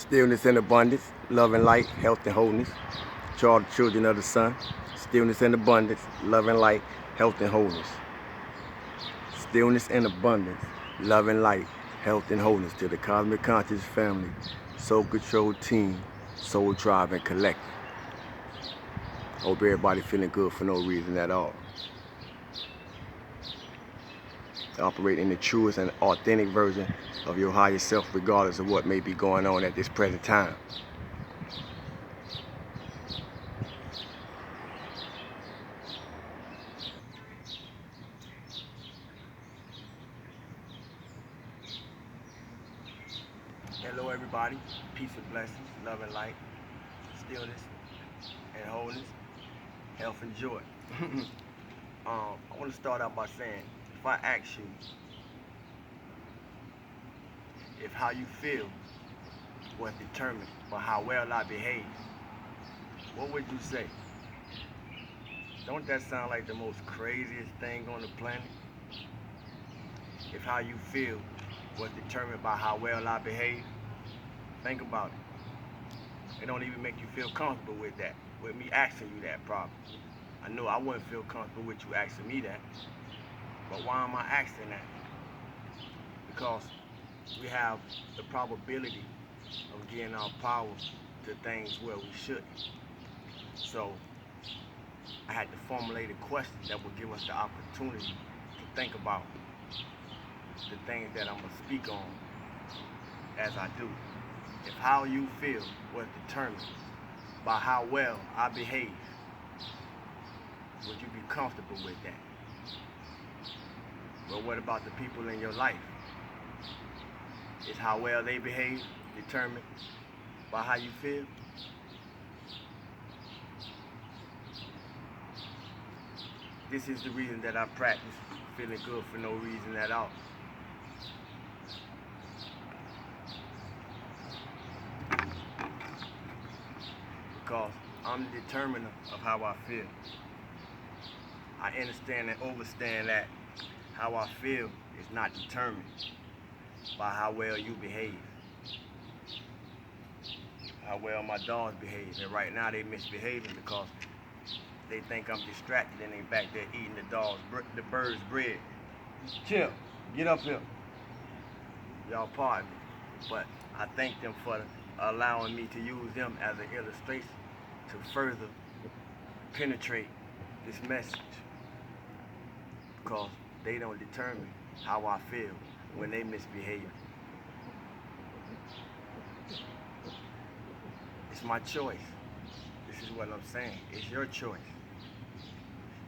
Stillness and abundance, love and light, health and wholeness. To all the children of the sun, stillness and abundance, love and light, health and wholeness. Stillness and abundance, love and light, health and wholeness to the Cosmic Conscious family, Soul Control team, Soul Tribe and Collective. Hope everybody feeling good for no reason at all. Operate in the truest and authentic version of your higher self regardless of what may be going on at this present time. Hello everybody, peace and blessings, love and light, stillness and wholeness, health and joy. I want to start out by saying, if I ask you if how you feel was determined by how well I behave, what would you say? Don't that sound like the most craziest thing on the planet? If how you feel was determined by how well I behave, think about it. It don't even make you feel comfortable with that, with me asking you that probably. I know I wouldn't feel comfortable with you asking me that, but why am I asking that? Because we have the probability of getting our power to things where we shouldn't. So I had to formulate a question that would give us the opportunity to think about the things that I'm going to speak on as I do. If how you feel was determined by how well I behave, would you be comfortable with that? But what about the people in your life? Is how well they behave determined by how you feel? This is the reason that I practice feeling good for no reason at all. Because I'm the determiner of how I feel. I understand and understand that how I feel is not determined by how well you behave, how well my dogs behave. And right now they misbehaving because they think I'm distracted and they back there eating the bird's bread. Chill, get up here. Y'all pardon me, but I thank them for allowing me to use them as an illustration to further penetrate this message, because they don't determine how I feel when they misbehave. It's my choice. This is what I'm saying. It's your choice.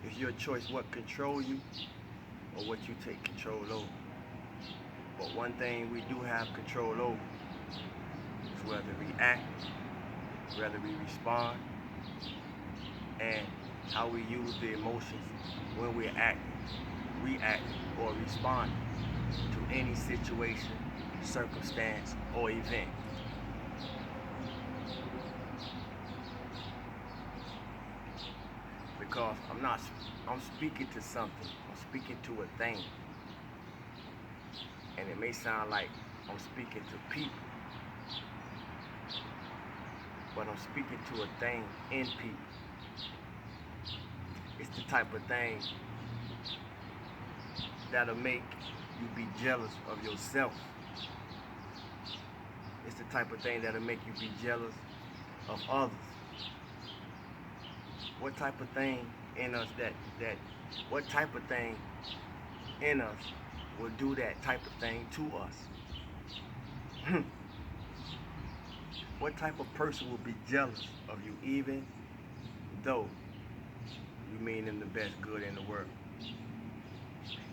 It's your choice what control you or what you take control over. But one thing we do have control over is whether we act, whether we respond, and how we use the emotions when we're acting, reacting, or responding to any situation, circumstance, or event. Because I'm speaking to something, I'm speaking to a thing. And it may sound like I'm speaking to people, but I'm speaking to a thing in people. It's the type of thing that'll make you be jealous of yourself. It's the type of thing that'll make you be jealous of others. What type of thing in us what type of thing in us will do that type of thing to us? What type of person will be jealous of you even though you mean them the best good in the world?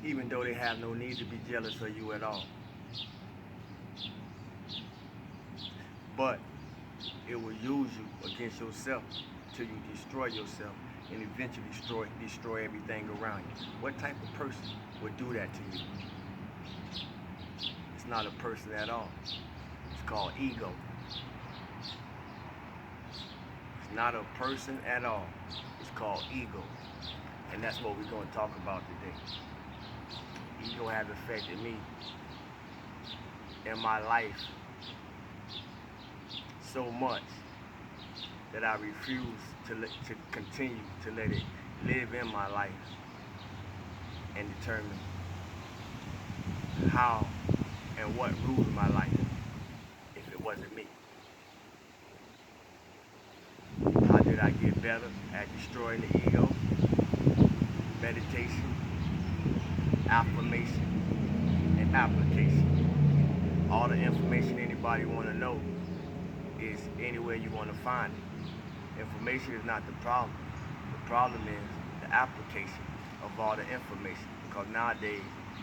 Even though they have no need to be jealous of you at all. But it will use you against yourself till you destroy yourself and eventually destroy everything around you. What type of person would do that to you? It's not a person at all. It's called ego. It's not a person at all. It's called ego. And that's what we're going to talk about today. Ego has affected me in my life so much that I refuse to continue to let it live in my life and determine how and what rules my life if it wasn't me. How did I get better at destroying the ego? Meditation, affirmation, and application. All the information anybody want to know is anywhere you want to find it. Information is not the problem. The problem is the application of all the information. Because nowadays,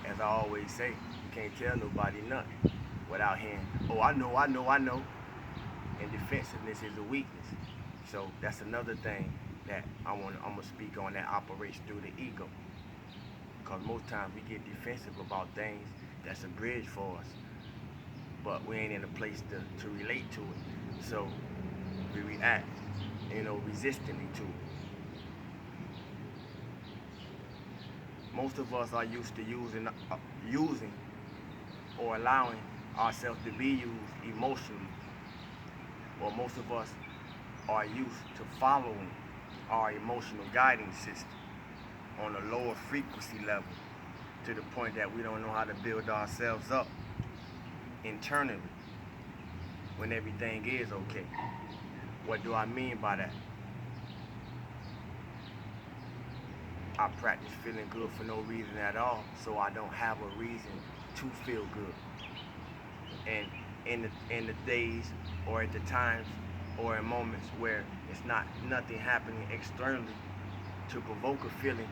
as I always say, you can't tell nobody nothing without hearing, oh, I know. And defensiveness is a weakness. So that's another thing that I'm gonna speak on that operates through the ego. Because most times we get defensive about things that's a bridge for us, but we ain't in a place to relate to it. So we react, resistantly to it. Most of us are used to using or allowing ourselves to be used emotionally, or most of us are used to following our emotional guiding system on a lower frequency level, to the point that we don't know how to build ourselves up internally when everything is okay. What do I mean by that? I practice feeling good for no reason at all, so I don't have a reason to feel good. And in the days or at the times or in moments where it's nothing happening externally to provoke a feeling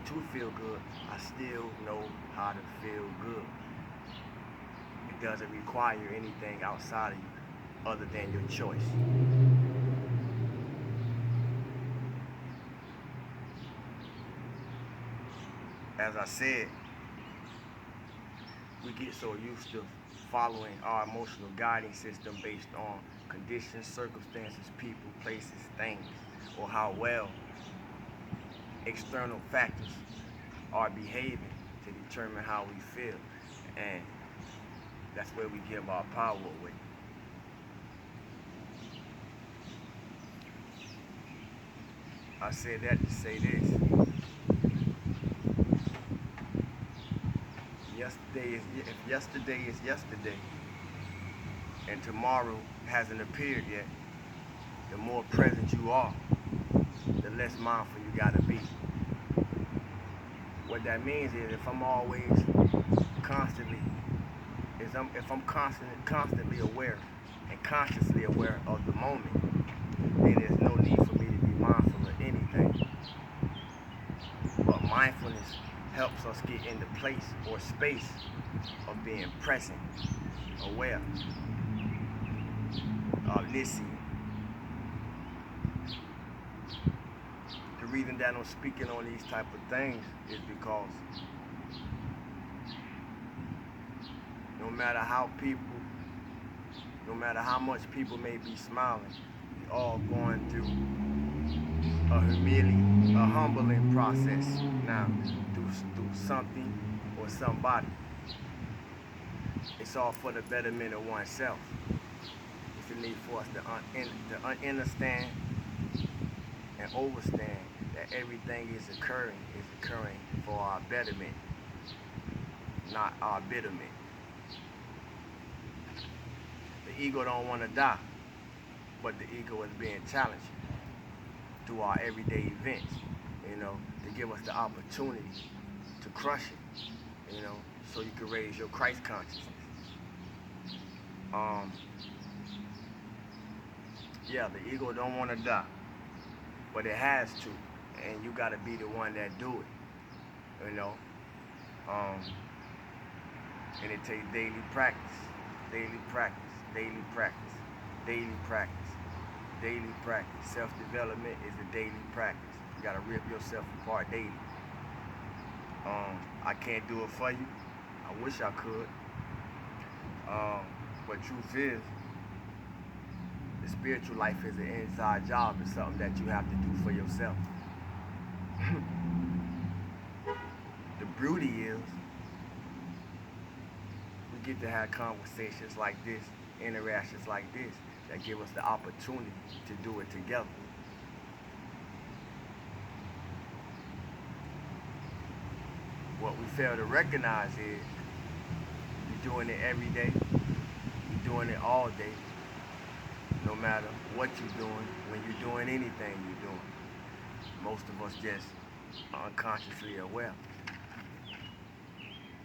to feel good, I still know how to feel good. It doesn't require anything outside of you other than your choice. As I said, we get so used to following our emotional guiding system based on conditions, circumstances, people, places, things, or how well external factors are behaving to determine how we feel. And that's where we give our power away. I say that to say this. If yesterday is yesterday and tomorrow hasn't appeared yet, the more present you are, the less mindful you gotta be. What that means is if I'm constantly aware and consciously aware of the moment, then there's no need for me to be mindful of anything. But mindfulness helps us get in the place or space of being present, aware, listening. The reason that I'm speaking on these type of things is because no matter how much people may be smiling, we all going through a humbling process now through something or somebody. It's all for the betterment of oneself. It's a need for us to understand and overstand that everything is occurring for our betterment, not our betterment. The ego don't want to die, but the ego is being challenged through our everyday events, to give us the opportunity to crush it, so you can raise your Christ consciousness. The ego don't want to die, but it has to, and you got to be the one that do it, and it takes daily practice. Self-development is a daily practice. You got to rip yourself apart daily. I can't do it for you. I wish I could. But truth is, the spiritual life is an inside job. It's something that you have to do for yourself. The beauty is, we get to have conversations like this, interactions like this, that give us the opportunity to do it together. What we fail to recognize is you're doing it every day, you're doing it all day, no matter what you're doing, when you're doing anything you're doing. Most of us just unconsciously aware.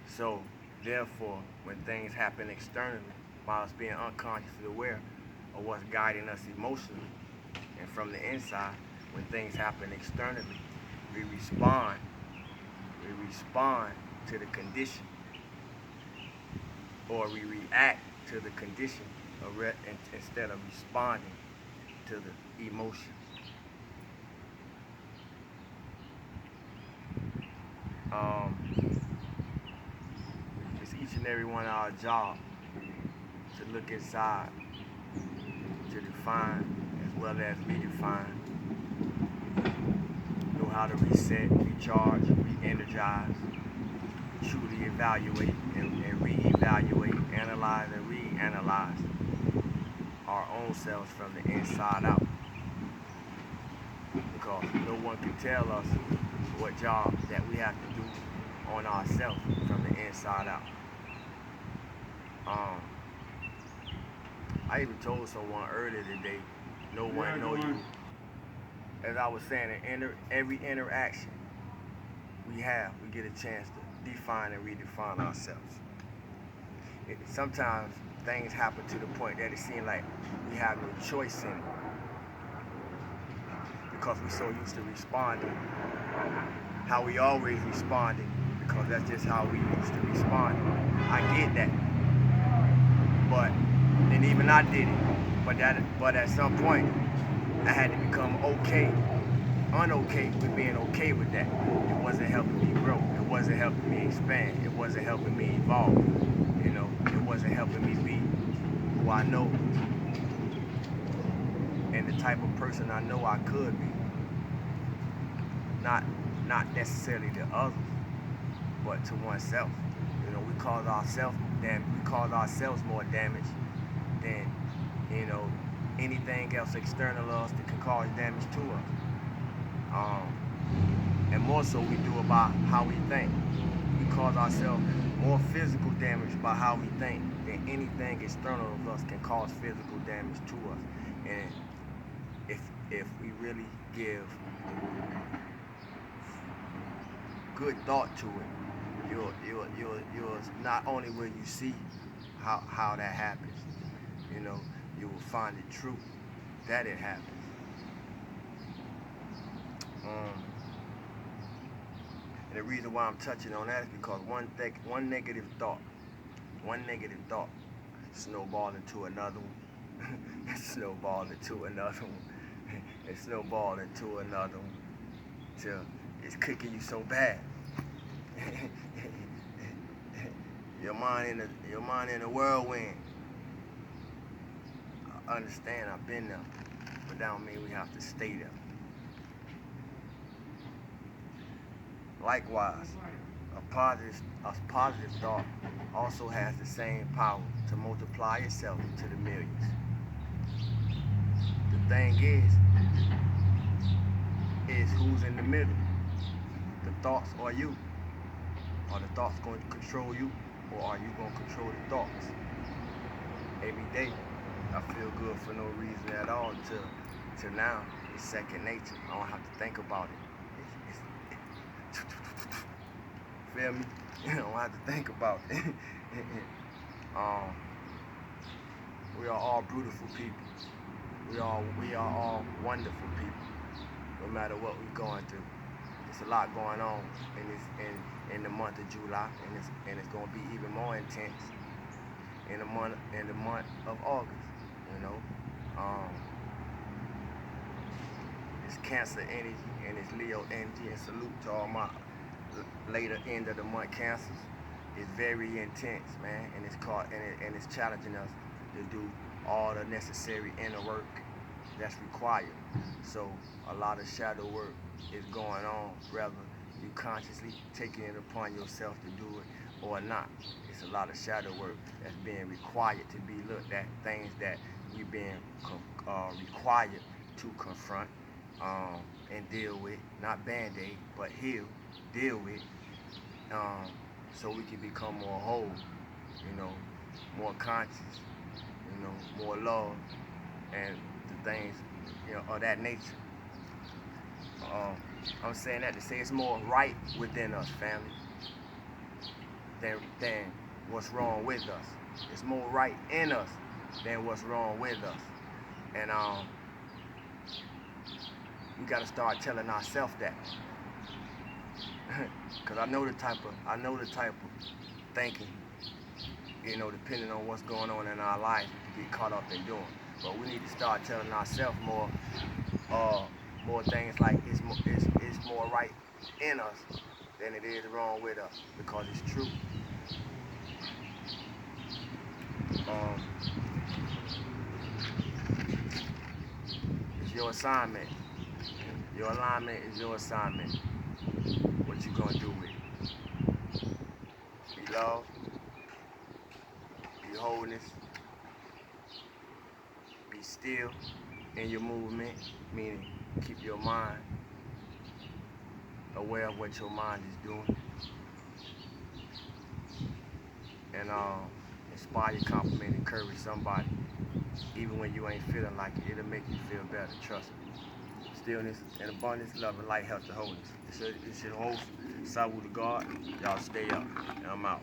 So, therefore, when things happen externally, by us being unconsciously aware of what's guiding us emotionally, and from the inside, when things happen externally, we respond to the condition, or we react to the condition instead of responding to the emotion. It's each and every one of our job to look inside, to define as well as redefine, know how to reset, recharge, re-energize, truly evaluate and re-evaluate, analyze and reanalyze our own selves from the inside out. Because no one can tell us what job that we have to do on ourselves from the inside out. I even told someone earlier today, no one knows you. As I was saying, in every interaction we have, we get a chance to define and redefine ourselves. Sometimes things happen to the point that it seems like we have no choice in it, because we're so used to responding how we always responded, because that's just how we used to respond. I get that, and even I did it, but at some point I had to become unokay with being okay with that. It wasn't helping me grow. It wasn't helping me expand. It wasn't helping me evolve. It wasn't helping me be who I know and the type of person I know I could be. Not necessarily to others, but to oneself. We cause ourselves more damage than anything else external to us that can cause damage to us. And more so we do about how we think. We cause ourselves more physical damage by how we think than anything external of us can cause physical damage to us. And if we really give good thought to it, you'll not only will you see how that happens, you will find it true that it happens. And the reason why I'm touching on that is because one negative thought snowballed into another one, snowballed into another one, and snowballed into another one, till it's kicking you so bad. Your mind in a whirlwind. I understand, I've been there, but that don't mean we have to stay there. Likewise, a positive thought also has the same power to multiply itself to the millions. The thing is who's in the middle? The thoughts or you? Are the thoughts going to control you, or are you going to control the thoughts? Every day, I feel good for no reason at all till now. It's second nature. I don't have to think about it. Feel me? I don't have to think about it. We are all beautiful people. We are all wonderful people, no matter what we're going through. There's a lot going on in the month of July, and it's going to be even more intense in the month of August. It's Cancer energy and it's Leo energy, and salute to all my later end of the month Cancers. It's very intense, man, and it's challenging us to do all the necessary inner work that's required. So a lot of shadow work is going on, whether you consciously taking it upon yourself to do it, or not. It's a lot of shadow work that's being required to be looked at, things that we've been required to confront and deal with, not band-aid, but heal, deal with, so we can become more whole, more conscious, more love, and the things, of that nature. I'm saying that to say it's more right within us, family, than what's wrong with us. It's more right in us than what's wrong with us. And we gotta start telling ourselves that. Cause I know the type of thinking, depending on what's going on in our lives, we can get caught up in doing. But we need to start telling ourselves more things like it's more right in us than it is wrong with us, because it's true. It's your assignment. Your alignment is your assignment. What you gonna do with it? Be love, be wholeness, be still in your movement, meaning keep your mind aware of what your mind is doing, and inspire, compliment, encourage somebody, even when you ain't feeling like it. It'll make you feel better, trust me. Stillness and abundance, love and light, health and wholeness. It's your host, Sawu the God. Y'all stay up, and I'm out.